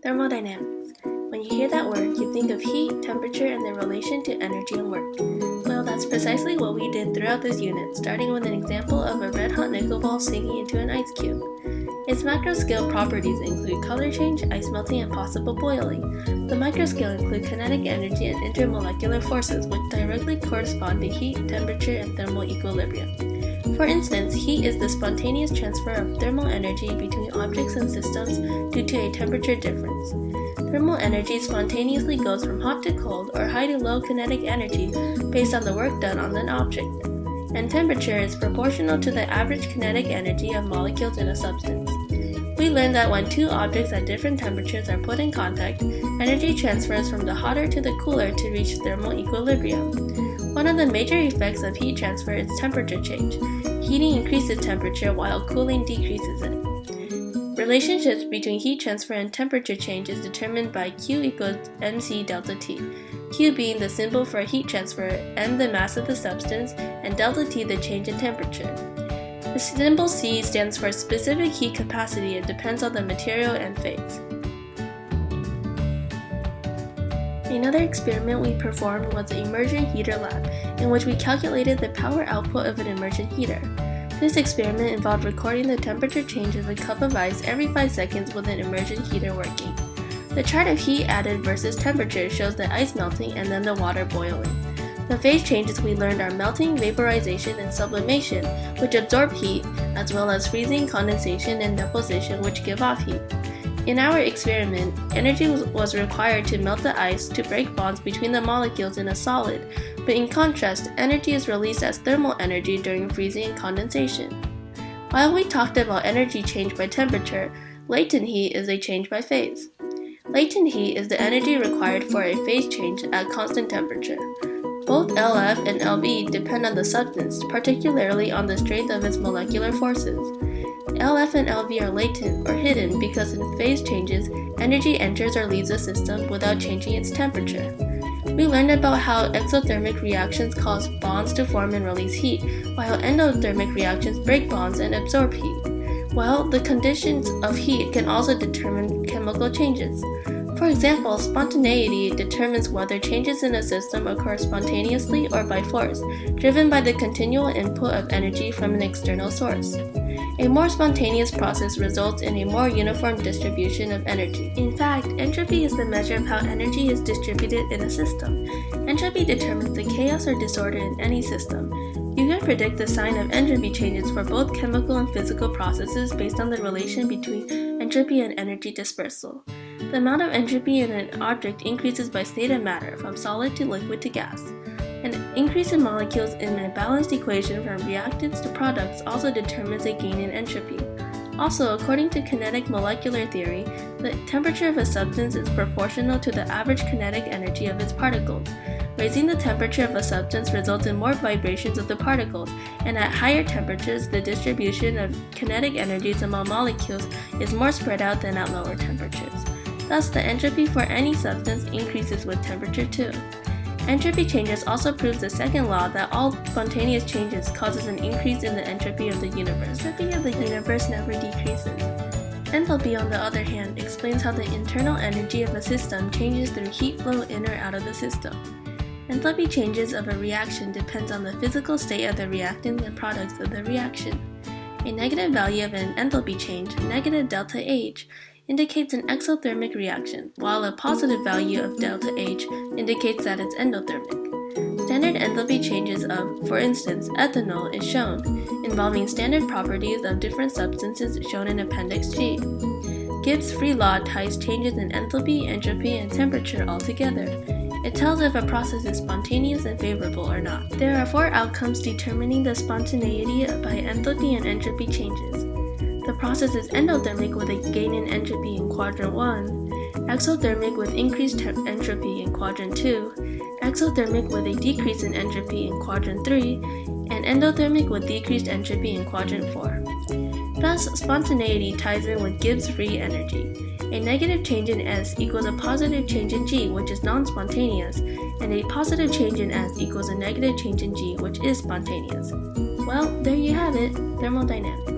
Thermodynamics. When you hear that word, you think of heat, temperature, and their relation to energy and work. Well, that's precisely what we did throughout this unit, starting with an example of a red-hot nickel ball sinking into an ice cube. Its macro-scale properties include color change, ice melting, and possible boiling. The micro-scale include kinetic energy and intermolecular forces, which directly correspond to heat, temperature, and thermal equilibrium. For instance, heat is the spontaneous transfer of thermal energy between objects and systems due to a temperature difference. Thermal energy spontaneously goes from hot to cold or high to low kinetic energy based on the work done on an object. And temperature is proportional to the average kinetic energy of molecules in a substance. We learned that when two objects at different temperatures are put in contact, energy transfers from the hotter to the cooler to reach thermal equilibrium. One of the major effects of heat transfer is temperature change. Heating increases temperature while cooling decreases it. Relationships between heat transfer and temperature change is determined by Q equals mc delta T, Q being the symbol for heat transfer, m the mass of the substance, and delta T the change in temperature. The symbol C stands for specific heat capacity and depends on the material and phase. Another experiment we performed was the Immersion Heater Lab, in which we calculated the power output of an immersion heater. This experiment involved recording the temperature change of a cup of ice every 5 seconds with an immersion heater working. The chart of heat added versus temperature shows the ice melting and then the water boiling. The phase changes we learned are melting, vaporization, and sublimation, which absorb heat, as well as freezing, condensation, and deposition, which give off heat. In our experiment, energy was required to melt the ice to break bonds between the molecules in a solid, but in contrast, energy is released as thermal energy during freezing and condensation. While we talked about energy change by temperature, latent heat is a change by phase. Latent heat is the energy required for a phase change at constant temperature. Both LF and LV depend on the substance, particularly on the strength of its molecular forces. LF and LV are latent or hidden because in phase changes, energy enters or leaves the system without changing its temperature. We learned about how exothermic reactions cause bonds to form and release heat, while endothermic reactions break bonds and absorb heat. Well, the conditions of heat can also determine chemical changes. For example, spontaneity determines whether changes in a system occur spontaneously or by force, driven by the continual input of energy from an external source. A more spontaneous process results in a more uniform distribution of energy. In fact, entropy is the measure of how energy is distributed in a system. Entropy determines the chaos or disorder in any system. You can predict the sign of entropy changes for both chemical and physical processes based on the relation between entropy and energy dispersal. The amount of entropy in an object increases by state of matter, from solid to liquid to gas. An increase in molecules in a balanced equation from reactants to products also determines a gain in entropy. Also, according to kinetic molecular theory, the temperature of a substance is proportional to the average kinetic energy of its particles. Raising the temperature of a substance results in more vibrations of the particles, and at higher temperatures, the distribution of kinetic energies among molecules is more spread out than at lower temperatures. Thus, the entropy for any substance increases with temperature too. Entropy changes also proves the second law that all spontaneous changes causes an increase in the entropy of the universe. Entropy of the universe never decreases. Enthalpy, on the other hand, explains how the internal energy of a system changes through heat flow in or out of the system. Enthalpy changes of a reaction depends on the physical state of the reactants and products of the reaction. A negative value of an enthalpy change, negative delta H, indicates an exothermic reaction, while a positive value of delta H indicates that it's endothermic. Standard enthalpy changes of, for instance, ethanol is shown, involving standard properties of different substances shown in Appendix G. Gibbs' free law ties changes in enthalpy, entropy, and temperature all together. It tells if a process is spontaneous and favorable or not. There are 4 outcomes determining the spontaneity by enthalpy and entropy changes. The process is endothermic with a gain in entropy in quadrant 1, exothermic with increased entropy in quadrant 2, exothermic with a decrease in entropy in quadrant 3, and endothermic with decreased entropy in quadrant 4. Thus, spontaneity ties in with Gibbs' free energy. A negative change in S equals a positive change in G, which is non-spontaneous, and a positive change in S equals a negative change in G, which is spontaneous. Well, there you have it, thermodynamics.